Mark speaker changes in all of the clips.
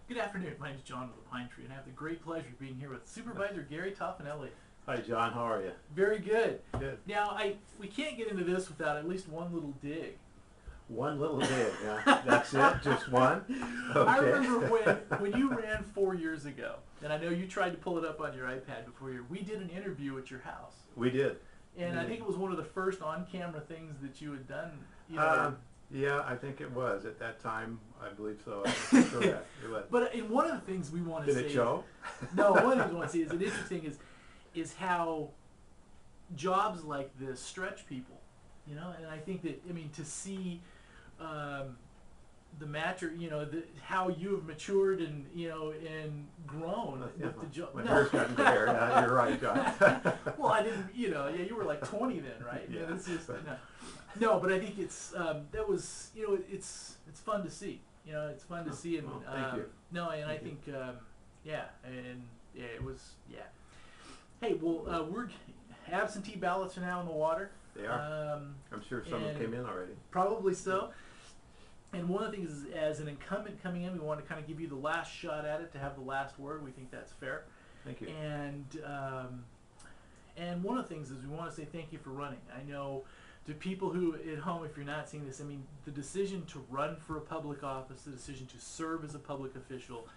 Speaker 1: Good afternoon. My name is John with the Pine Tree, and I have the great pleasure of being here with Supervisor Gary Tofanelli.
Speaker 2: Hi, John. How are you?
Speaker 1: Very good.
Speaker 2: Good.
Speaker 1: Now, we can't get into this without at least one little dig.
Speaker 2: One little dig. Yeah, that's it. Just one. Okay.
Speaker 1: I remember when you ran 4 years ago, and I know you tried to pull it up on your iPad before you. We did an interview at your house,
Speaker 2: We did.
Speaker 1: and I think it was one of the first on-camera things that you had done. You know,
Speaker 2: Yeah, I think it was at that time. I believe so. That's correct. It was.
Speaker 1: but in one of the things we want to
Speaker 2: Did
Speaker 1: say,
Speaker 2: it show?
Speaker 1: no, one of the things we want to say is an interesting is how jobs like this stretch people, you know. And I think that, I mean, to see the how you have matured and and grown with the job.
Speaker 2: My hair's gotten gray. Yeah, you're right, John.
Speaker 1: Well, I didn't, you were like 20 then, right?
Speaker 2: Yeah.
Speaker 1: It's just, no, but I think it's that was, it's fun to see. It's fun to see, and
Speaker 2: well, thank you.
Speaker 1: no, and I think, it was, yeah. Hey, well, we're absentee ballots are now in the water.
Speaker 2: They are. I'm sure some have came in already.
Speaker 1: Probably so. And one of the things is, as an incumbent coming in, we want to kind of give you the last shot at it, to have the last word. We think that's fair.
Speaker 2: Thank you.
Speaker 1: And one of the things is we want to say thank you for running. I know to people who at home, if you're not seeing this, I mean, the decision to run for a public office, the decision to serve as a public official,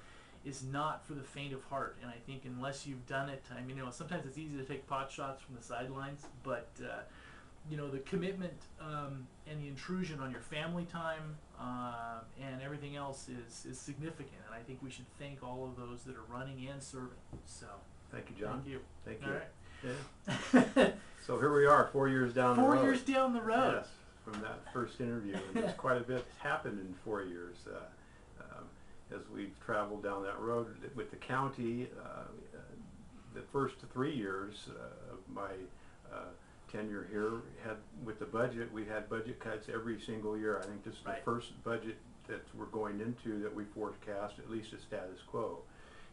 Speaker 1: is not for the faint of heart. And I think unless you've done it, I mean, sometimes it's easy to take pot shots from the sidelines, but the commitment and the intrusion on your family time and everything else is significant. And I think we should thank all of those that are running and serving. So
Speaker 2: Thank you, John.
Speaker 1: thank you.
Speaker 2: Thank you.
Speaker 1: All right.
Speaker 2: Yeah. So here we are, 4 years down the road.
Speaker 1: 4 years down the road.
Speaker 2: Yes, from that first interview, and there's quite a bit happened in 4 years. As we've traveled down that road with the county, the first 3 years of my tenure here, with the budget, we had budget cuts every single year. I think this is the first budget that we're going into that we forecast at least a status quo.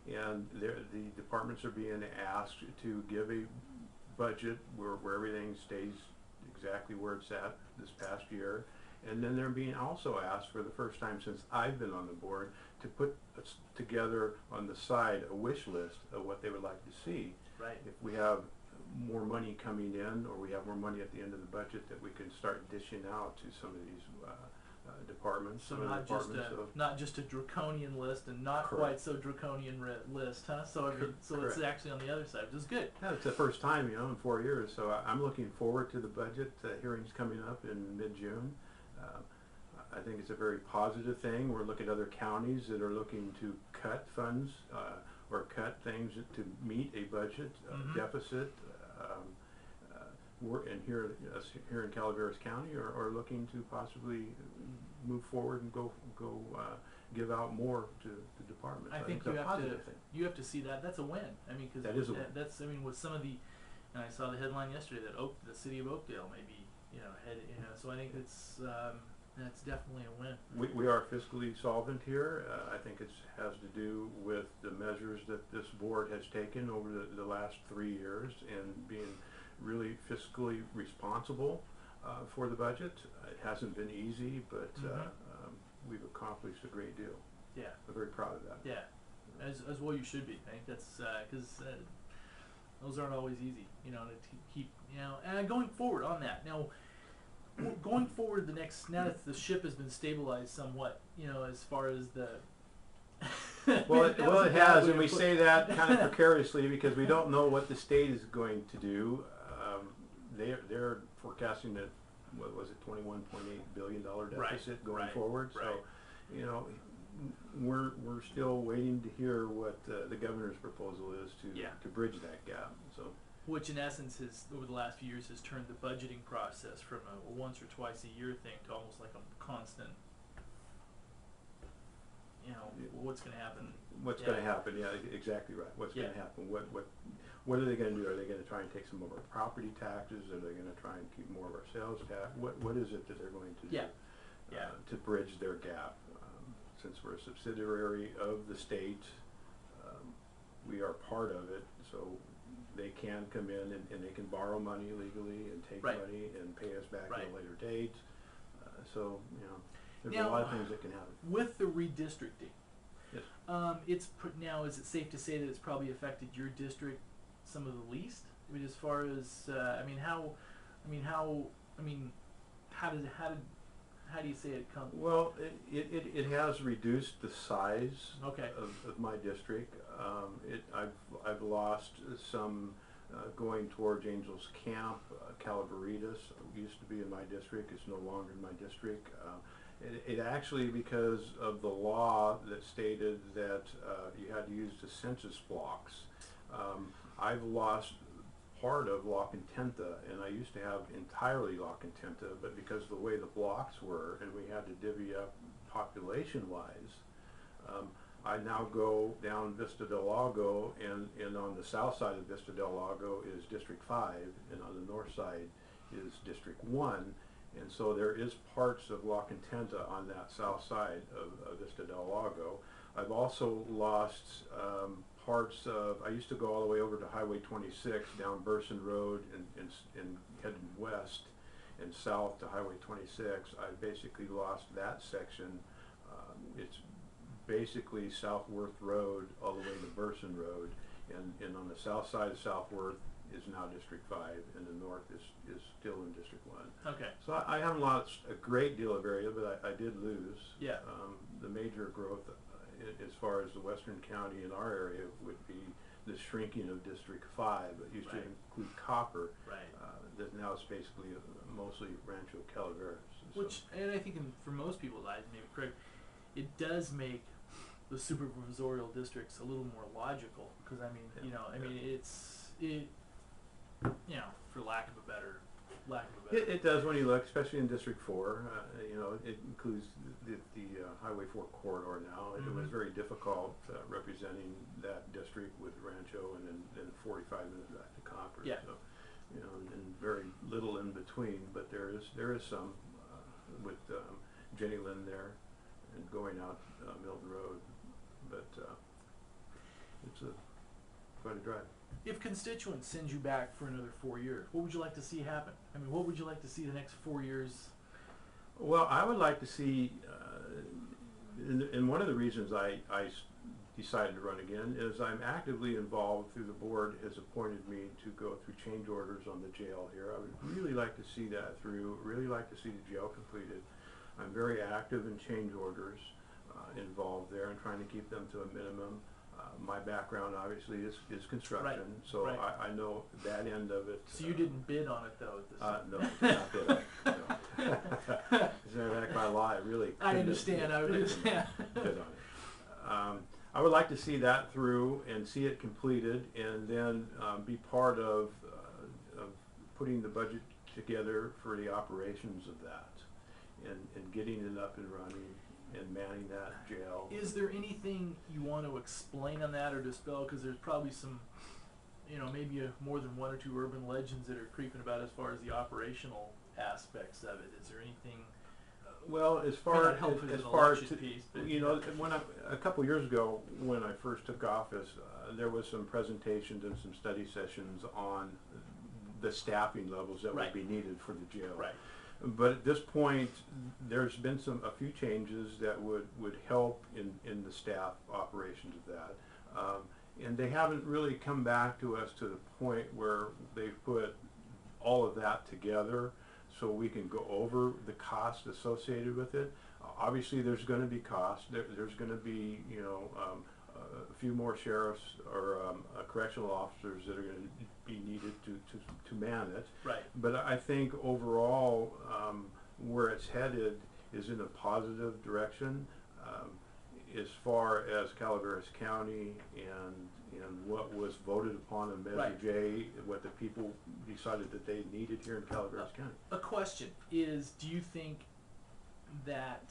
Speaker 2: And the departments are being asked to give a budget where everything stays exactly where it's at this past year. And then they're being also asked, for the first time since I've been on the board, to put together on the side a wish list of what they would like to see.
Speaker 1: Right.
Speaker 2: If we have more money coming in, or we have more money at the end of the budget, that we can start dishing out to some of these departments.
Speaker 1: So not just a draconian list, and not quite so draconian list, huh? So it's actually on the other side, which is good.
Speaker 2: Yeah, it's the first time, in 4 years. So I'm looking forward to the budget hearings coming up in mid-June. I think it's a very positive thing. We're looking at other counties that are looking to cut funds or cut things to meet a budget deficit. And here in Calaveras County are looking to possibly move forward and go give out more to the departments.
Speaker 1: I think you have to see that. That's a win. I mean, because
Speaker 2: that is a win.
Speaker 1: That's, I mean, with some of the, and I saw the headline yesterday that the city of Oakdale may be so I think that's definitely a win.
Speaker 2: We are fiscally solvent here. I think it has to do with the measures that this board has taken over the last 3 years, and being really fiscally responsible for the budget. It hasn't been easy, but we've accomplished a great deal.
Speaker 1: Yeah.
Speaker 2: I'm very proud of that.
Speaker 1: Yeah, as well you should be. I think that's because those aren't always easy, to keep, and going forward on that. Now, going forward now that the ship has been stabilized somewhat, as far as the
Speaker 2: well, it has, and we say that kind of precariously because we don't know what the state is going to do. They're forecasting that, what was it, $21.8 billion deficit going forward. So, we're still waiting to hear what the governor's proposal is to bridge that gap. So,
Speaker 1: which in essence has, over the last few years, has turned the budgeting process from a once or twice a year thing to almost like a constant. What's going to happen?
Speaker 2: What's going to happen? Yeah, exactly right. What's going to happen? What are they going to do? Are they going to try and take some of our property taxes? Are they going to try and keep more of our sales tax? What is it that they're going to do to bridge their gap? Since we're a subsidiary of the state, we are part of it, so they can come in and they can borrow money legally and take money and pay us back at a later date. So there's a lot of things that can happen.
Speaker 1: With the redistricting,
Speaker 2: Yes.
Speaker 1: Now, is it safe to say that it's probably affected your district some of the least? I mean, as far as how do you say it comes?
Speaker 2: Well, it has reduced the size
Speaker 1: Okay.
Speaker 2: of my district. I've lost some going towards Angels Camp. Calabaritas used to be in my district. It's no longer in my district. It actually, because of the law that stated that you had to use the census blocks, I've lost part of La Contenta, and I used to have entirely La Contenta, but because of the way the blocks were and we had to divvy up population-wise, I now go down Vista del Lago, and on the south side of Vista del Lago is District 5, and on the north side is District 1, and so there is parts of La Contenta on that south side of Vista del Lago. I've also lost parts of, I used to go all the way over to Highway 26 down Burson Road and heading west and south to Highway 26. I basically lost that section. It's basically Southworth Road all the way to Burson Road, and on the south side of Southworth is now District 5, and the north is still in District 1.
Speaker 1: Okay.
Speaker 2: So I haven't lost a great deal of area, but I did lose.
Speaker 1: Yeah.
Speaker 2: The major growth as far as the western county in our area would be the shrinking of District 5. It used to include Copper.
Speaker 1: Right.
Speaker 2: That now is basically mostly Rancho Calaveras.
Speaker 1: And I think for most people's eyes, maybe correct, it does make the supervisorial districts a little more logical, because I mean, for lack of a better.
Speaker 2: It does when you look, especially in District 4. It includes the Highway 4 corridor now.
Speaker 1: Mm-hmm.
Speaker 2: It was very difficult representing that district with Rancho and then 45 minutes back to Copper.
Speaker 1: Yeah.
Speaker 2: So, and very little in between, but there is some with Jenny Lynn there and going out Milton Road, but it's quite a drive.
Speaker 1: If constituents send you back for another 4 years, what would you like to see happen? I mean, what would you like to see the next 4 years?
Speaker 2: Well, I would like to see, and one of the reasons I decided to run again is I'm actively involved through the board has appointed me to go through change orders on the jail here. I would really like to see that through, really like to see the jail completed. I'm very active in change orders involved there and trying to keep them to a minimum. My background obviously is construction,
Speaker 1: Right.
Speaker 2: so
Speaker 1: Right.
Speaker 2: I know that end of it.
Speaker 1: So you didn't bid on it though?
Speaker 2: No, not bid on it. No. As a matter of fact, by law, I really couldn't
Speaker 1: I understand. I would understand.
Speaker 2: bid on it. I would like to see that through and see it completed, and then be part of putting the budget together for the operations of that, and getting it up and running and manning that jail.
Speaker 1: Is there anything you want to explain on that or dispel? Because there's probably some, maybe more than one or two urban legends that are creeping about as far as the operational aspects of it. Is there anything?
Speaker 2: Well, as far as
Speaker 1: piece, but,
Speaker 2: when a couple years ago when I first took office, there was some presentations and some study sessions on the staffing levels that would be needed for the jail.
Speaker 1: Right.
Speaker 2: But at this point, there's been a few changes that would help in the staff operations of that, and they haven't really come back to us to the point where they've put all of that together so we can go over the cost associated with it. Obviously, there's going to be costs. There's going to be a few more sheriffs or correctional officers that are going to be needed to man it.
Speaker 1: Right.
Speaker 2: But I think overall, where it's headed is in a positive direction as far as Calaveras County and what was voted upon in Measure J, what the people decided that they needed here in Calaveras County.
Speaker 1: A question is, do you think that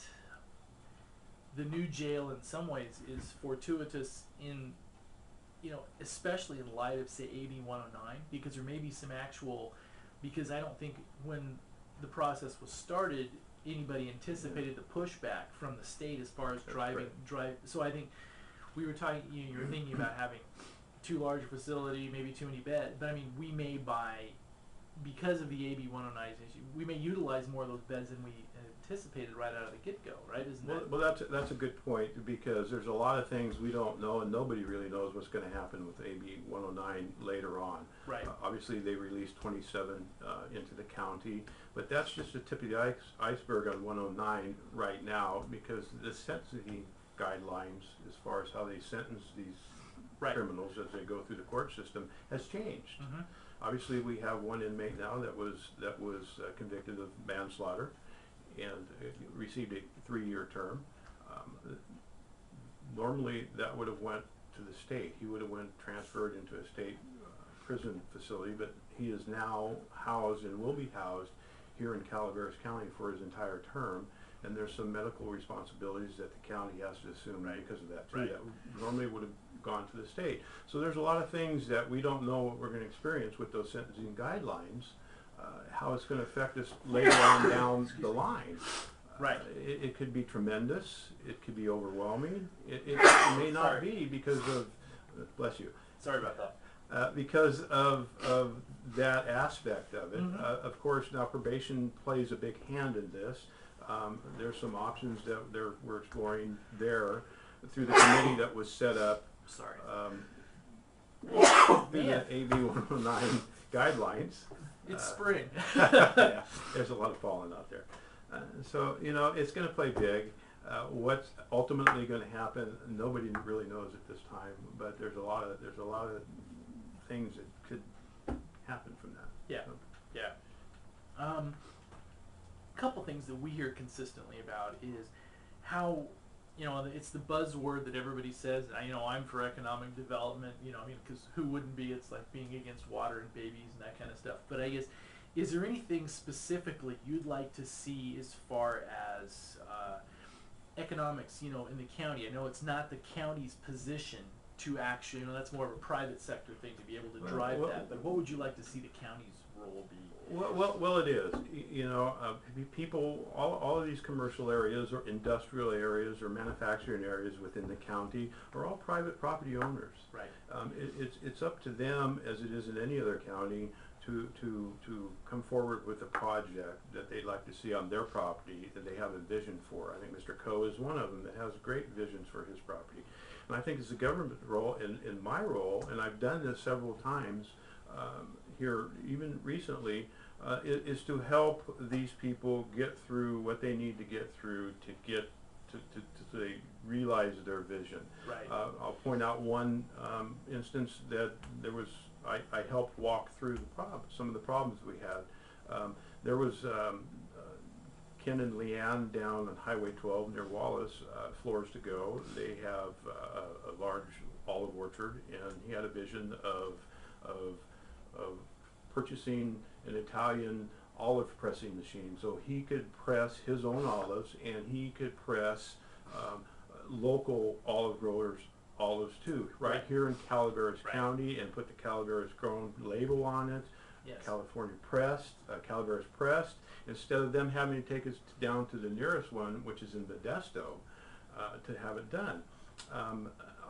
Speaker 1: the new jail in some ways is fortuitous in, especially in light of, say, AB 109, because there may be some because I don't think when the process was started, anybody anticipated the pushback from the state as far as so I think we were talking, you were thinking about having too large a facility, maybe too many beds, but I mean, we may because of the AB 109 issue, we may utilize more of those beds than we anticipated right out of the get-go, right? Isn't that?
Speaker 2: Well, that's a good point, because there's a lot of things we don't know, and nobody really knows what's going to happen with AB 109 later on.
Speaker 1: Right.
Speaker 2: Obviously, they released 27 into the county, but that's just the tip of the iceberg on 109 right now, because the sentencing guidelines, as far as how they sentence these
Speaker 1: Right.
Speaker 2: criminals as they go through the court system, has changed.
Speaker 1: Mm-hmm.
Speaker 2: Obviously, we have one inmate now that was convicted of manslaughter and received a 3-year term. Normally, that would have went to the state. He would have transferred into a state prison facility, but he is now housed and will be housed here in Calaveras County for his entire term. And there's some medical responsibilities that the county has to assume because of that too.
Speaker 1: Right.
Speaker 2: That normally would have gone to the state. So there's a lot of things that we don't know what we're going to experience with those sentencing guidelines, how it's going to affect us later on down the line.
Speaker 1: Right.
Speaker 2: It could be tremendous. It could be overwhelming. It may not be because of, bless you.
Speaker 1: Sorry about that.
Speaker 2: Because of that aspect of it.
Speaker 1: Mm-hmm.
Speaker 2: Of course, now probation plays a big hand in this. There's some options that we're exploring there through the committee that was set up
Speaker 1: Sorry.
Speaker 2: through the AB 109 guidelines.
Speaker 1: It's spring.
Speaker 2: Yeah, there's a lot of falling out there. So, it's going to play big. What's ultimately going to happen, nobody really knows at this time, but there's a lot of things that could happen from that.
Speaker 1: Yeah.
Speaker 2: So.
Speaker 1: Yeah. Couple things that we hear consistently about is how, it's the buzzword that everybody says. I'm for economic development, because who wouldn't be? It's like being against water and babies and that kind of stuff. But I guess, is there anything specifically you'd like to see as far as economics, in the county? I know it's not the county's position to actually, that's more of a private sector thing to be able to drive that. But what would you like to see the county's role be?
Speaker 2: Well, it is. People, all of these commercial areas or industrial areas or manufacturing areas within the county are all private property owners.
Speaker 1: Right.
Speaker 2: It's up to them, as it is in any other county, to come forward with a project that they'd like to see on their property that they have a vision for. I think Mr. Coe is one of them that has great visions for his property. And I think it's a government role, in my role, and I've done this several times here, even recently, is to help these people get through what they need to get through to realize their vision.
Speaker 1: Right.
Speaker 2: I'll point out one instance that I helped walk through some of the problems we had. There was Ken and Leanne down on Highway 12 near Wallace, Floors to Go. They have a large olive orchard, and he had a vision of purchasing an Italian olive pressing machine, so he could press his own olives, and he could press local olive growers olives too, right here in Calaveras County, and put the Calaveras grown label on it.
Speaker 1: Yes.
Speaker 2: California pressed, Calaveras pressed, instead of them having to take us down to the nearest one, which is in Modesto, to have it done.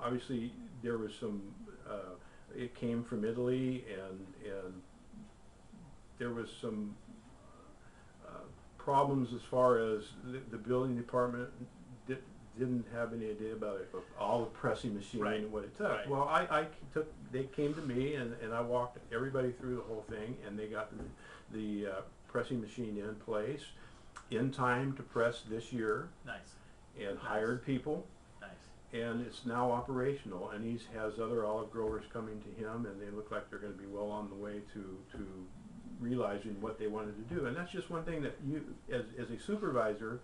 Speaker 2: Obviously, there was some, it came from Italy, and there was some problems as far as the building department didn't have any idea about it, all the pressing machine and what it took.
Speaker 1: Right.
Speaker 2: Well, they came to me, and I walked everybody through the whole thing, and they got the pressing machine in place in time to press this year.
Speaker 1: Nice.
Speaker 2: And hired people.
Speaker 1: Nice.
Speaker 2: And it's now operational, and he has other olive growers coming to him, and they look like they're going to be well on the way to realizing what they wanted to do. And that's just one thing that you, as a supervisor,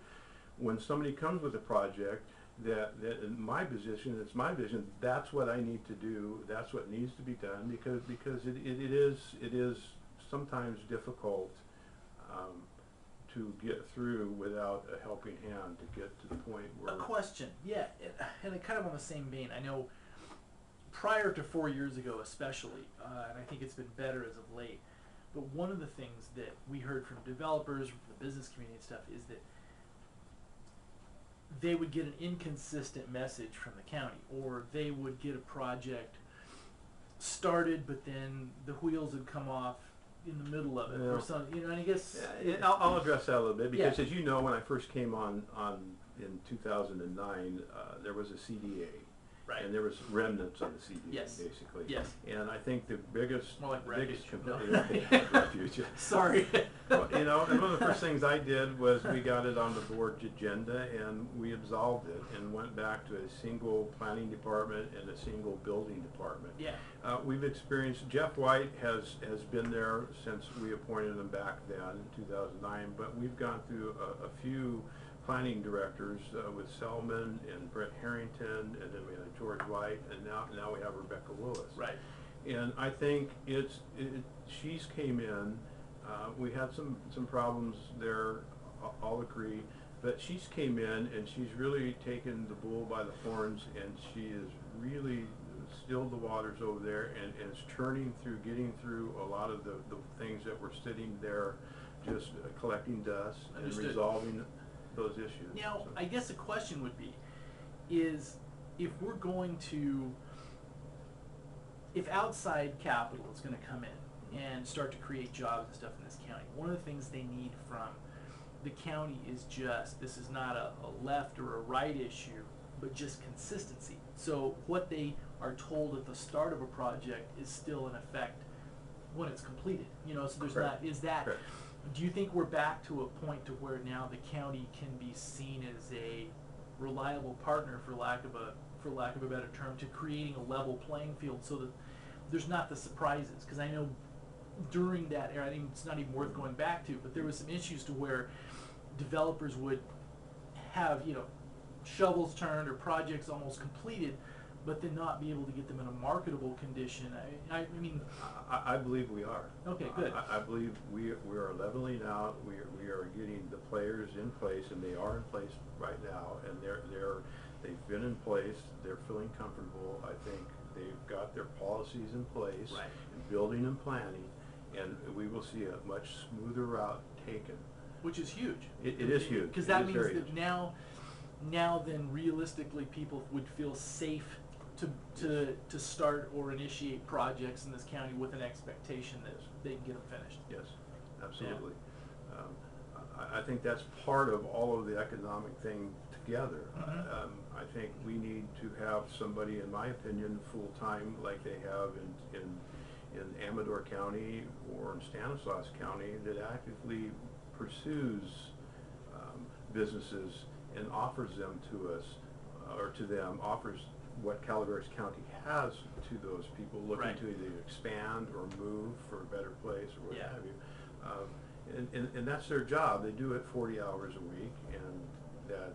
Speaker 2: when somebody comes with a project, that in my position, it's my vision, that's what I need to do, that's what needs to be done, because it is sometimes difficult to get through without a helping hand to get to the point where...
Speaker 1: A question, yeah, and kind of on the same vein, I know prior to 4 years ago especially, and I think it's been better as of late, but one of the things that we heard from developers, from the business community and stuff, is that they would get an inconsistent message from the county, or they would get a project started, but then the wheels would come off in the middle of it
Speaker 2: Yeah.
Speaker 1: or something, you know, and I guess.
Speaker 2: I'll address that a little bit because,
Speaker 1: Yeah.
Speaker 2: as you know, when I first came on in 2009, there was a CDA,
Speaker 1: Right.
Speaker 2: and there was remnants on the CDA,
Speaker 1: Yes.
Speaker 2: basically.
Speaker 1: Yes.
Speaker 2: And I think the biggest,
Speaker 1: More like
Speaker 2: the biggest
Speaker 1: refuge.
Speaker 2: refuge.
Speaker 1: Sorry.
Speaker 2: Well, you know, and one of the first things I did was we got it on the board agenda and we absolved it and went back to a single planning department and a single building department.
Speaker 1: Yeah.
Speaker 2: We've experienced, Jeff White has been there since we appointed him back then in 2009, but we've gone through a few planning directors with Selman and Brett Harrington, and then we had George White, and now we have Rebecca Willis.
Speaker 1: Right.
Speaker 2: And I think she's came in, we had some problems there, I'll agree, but she's came in and she's really taken the bull by the horns, and she is really stilled the waters over there and is churning through, getting through a lot of the things that were sitting there just collecting dust.
Speaker 1: Understood.
Speaker 2: And resolving those issues.
Speaker 1: Now,
Speaker 2: So-
Speaker 1: I guess the question would be, is if we're going to, if outside capital is going to come in and start to create jobs and stuff in this county, one of the things they need from the county is just, this is not a left or a right issue, but just consistency. So what they are told at the start of a project is still in effect when it's completed. You know, so there's
Speaker 2: Correct.
Speaker 1: not, is that,
Speaker 2: Correct.
Speaker 1: do you think we're back to a point to where now the county can be seen as a reliable partner, for lack of a better term, to creating a level playing field so that there's not the surprises? Because I know during that era, I think it's not even worth going back to, but there was some issues to where developers would have, you know, shovels turned or projects almost completed, but then not be able to get them in a marketable condition. I mean.
Speaker 2: I believe we are.
Speaker 1: Okay, good.
Speaker 2: I believe we are leveling out. We are getting the players in place, and they are in place right now. And they've been in place. They're feeling comfortable. I think they've got their policies in place,
Speaker 1: Right.
Speaker 2: and building and planning, and we will see a much smoother route taken.
Speaker 1: Which is huge.
Speaker 2: It is huge.
Speaker 1: Because
Speaker 2: It
Speaker 1: that
Speaker 2: is
Speaker 1: means
Speaker 2: very
Speaker 1: that
Speaker 2: huge.
Speaker 1: now then realistically people would feel safe to start or initiate projects in this county with an expectation that they can get them finished.
Speaker 2: Yes, absolutely. I think that's part of all of the economic thing together.
Speaker 1: Mhm.
Speaker 2: I think we need to have somebody, in my opinion, full-time like they have in Amador County or in Stanislaus County, that actively pursues businesses and offers them to us, or to them, offers what Calaveras County has to those people looking
Speaker 1: Right.
Speaker 2: to either expand or move for a better place or what
Speaker 1: Yeah.
Speaker 2: have you. And that's their job. They do it 40 hours a week, and that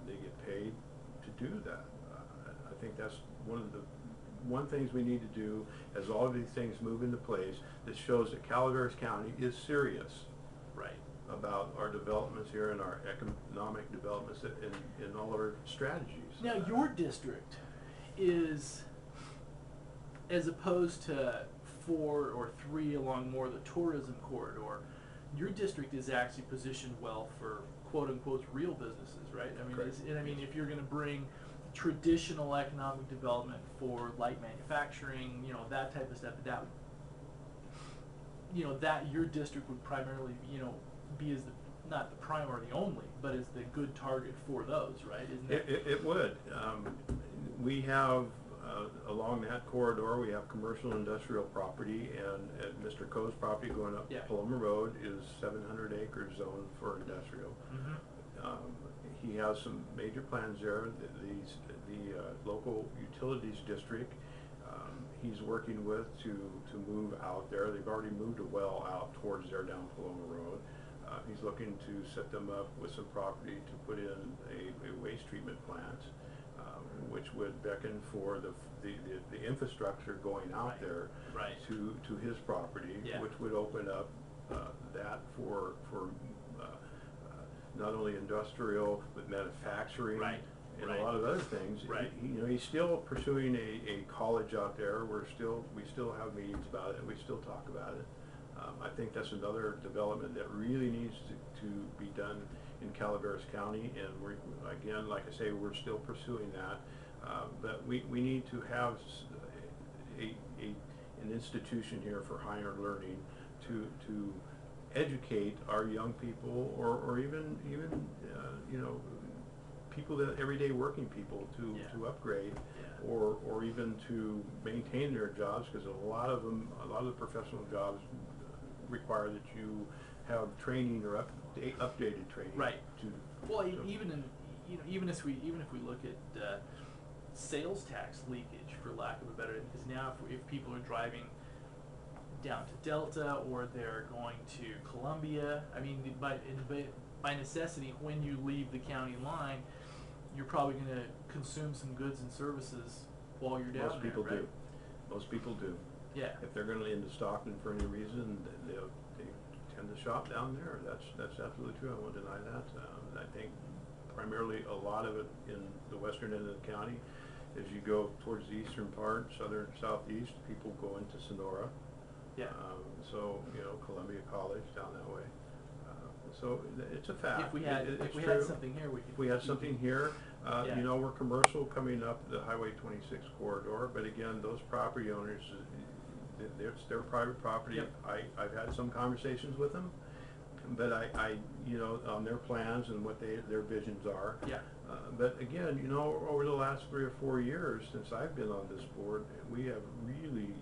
Speaker 2: they get paid to do that. I think that's one things we need to do as all of these things move into place that shows that Calaveras County is serious
Speaker 1: Right.
Speaker 2: about our developments here and our economic developments in all of our strategies.
Speaker 1: Now your district is, as opposed to 4 or 3 along more the tourism corridor, your district is actually positioned well for quote unquote real businesses, right? I mean,
Speaker 2: Correct.
Speaker 1: and I mean, if you're going to bring traditional economic development for light manufacturing, you know, that type of stuff, that, you know, that your district would primarily, you know, be as the, not the prime or the only, but as the good target for those, right? Isn't it?
Speaker 2: It would. We have, along that corridor, we have commercial and industrial property, and at Mr. Coe's property going up
Speaker 1: Yeah.
Speaker 2: Paloma Road is 700 acre zone for industrial.
Speaker 1: Mhm.
Speaker 2: He has some major plans there. The local utilities district, he's working with to move out there. They've already moved a well out towards there down Paloma Road. He's looking to set them up with some property to put in a waste treatment plant, which would beckon for the infrastructure going out
Speaker 1: Right.
Speaker 2: there
Speaker 1: Right.
Speaker 2: to his property,
Speaker 1: Yeah.
Speaker 2: which would open up that for not only industrial but manufacturing.
Speaker 1: Right.
Speaker 2: And
Speaker 1: Right.
Speaker 2: a lot of other things.
Speaker 1: Right.
Speaker 2: You know, he's still pursuing a college out there. We still have meetings about it, and we still talk about it. I think that's another development that really needs to be done in Calaveras County, and we're, again, like I say, we're still pursuing that. But we need to have an institution here for higher learning to to educate our young people, or even you know, people, that everyday working people, to upgrade, or even to maintain their jobs, because a lot of the professional jobs require that you have training or updated training.
Speaker 1: Right. Well,
Speaker 2: so.
Speaker 1: even if we look at sales tax leakage, for lack of a better, because now if people are driving down to Delta, or they're going to Columbia, I mean, by necessity, when you leave the county line, you're probably going to consume some goods and services while you're down
Speaker 2: Most people
Speaker 1: there, right?
Speaker 2: do. Most people do.
Speaker 1: Yeah.
Speaker 2: If they're going to into Stockton for any reason, they tend to shop down there. That's absolutely true. I won't deny that. I think primarily a lot of it in the western end of the county. As you go towards the eastern part, southeast, people go into Sonora.
Speaker 1: Yeah.
Speaker 2: So, you know, Columbia College down that way. So it's a fact.
Speaker 1: If we had something here,
Speaker 2: if we had something here,
Speaker 1: Yeah.
Speaker 2: you know, we're commercial coming up the Highway 26 corridor, but again, those property owners, it's their private property.
Speaker 1: Yep.
Speaker 2: I've had some conversations with them, but I you know, on their plans and what their visions are.
Speaker 1: Yeah.
Speaker 2: But again, you know, over the last 3 or 4 years since I've been on this board, we have really,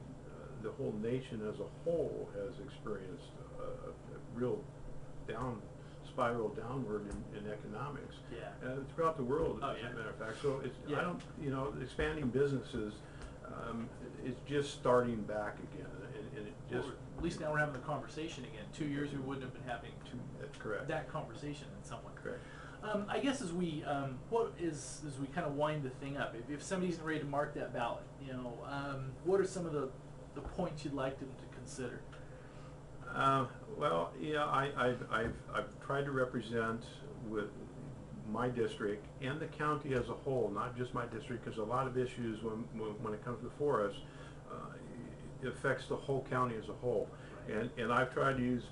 Speaker 2: the whole nation as a whole has experienced a real spiral downward in economics.
Speaker 1: Yeah.
Speaker 2: Throughout the world,
Speaker 1: Oh,
Speaker 2: as
Speaker 1: yeah.
Speaker 2: a matter of fact. So it's,
Speaker 1: Yeah.
Speaker 2: I don't, you know, expanding businesses is just starting back again, and it just.
Speaker 1: Well, at least now we're having the conversation again. 2 years we wouldn't have been having
Speaker 2: That's correct.
Speaker 1: that conversation in some way.
Speaker 2: Correct.
Speaker 1: I guess as we as we kind of wind the thing up, if somebody's ready to mark that ballot, you know, what are some of the points you'd like them to consider?
Speaker 2: Well, yeah, I've tried to represent with my district and the county as a whole, not just my district, because a lot of issues when it comes before us, it affects the whole county as a whole.
Speaker 1: Right.
Speaker 2: And I've tried to use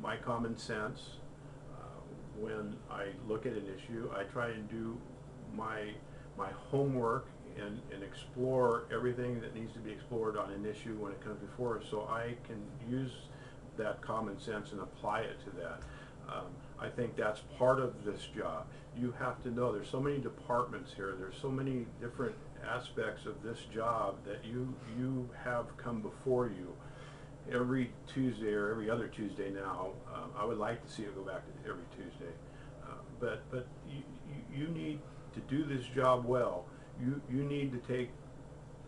Speaker 2: my common sense when I look at an issue. I try and do my homework and explore everything that needs to be explored on an issue when it comes before us, so I can use that common sense and apply it to that. I think that's part of this job. You have to know there's so many departments here, there's so many different aspects of this job that you have come before you. Every Tuesday or every other Tuesday now, I would like to see it go back to every Tuesday. But you need to do this job well. You need to take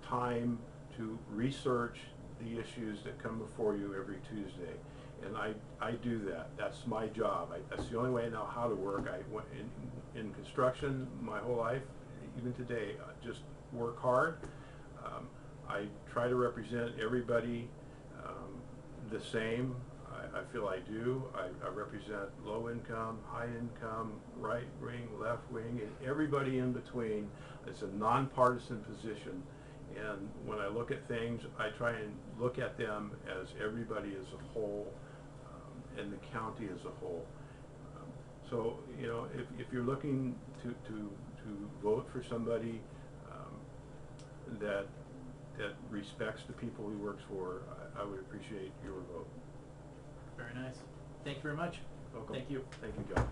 Speaker 2: time to research the issues that come before you every Tuesday. And I do that. That's my job. That's the only way I know how to work. I went in construction my whole life, even today, just work hard. I try to represent everybody the same. I feel I do. I represent low income, high income, right wing, left wing, and everybody in between. It's a nonpartisan position. And when I look at things, I try and look at them as everybody as a whole, and the county as a whole. So, you know, if you're looking to vote for somebody that respects the people he works for, I would appreciate your vote.
Speaker 1: Very nice. Thank you very much.
Speaker 2: Welcome.
Speaker 1: Thank you.
Speaker 2: Thank you, John.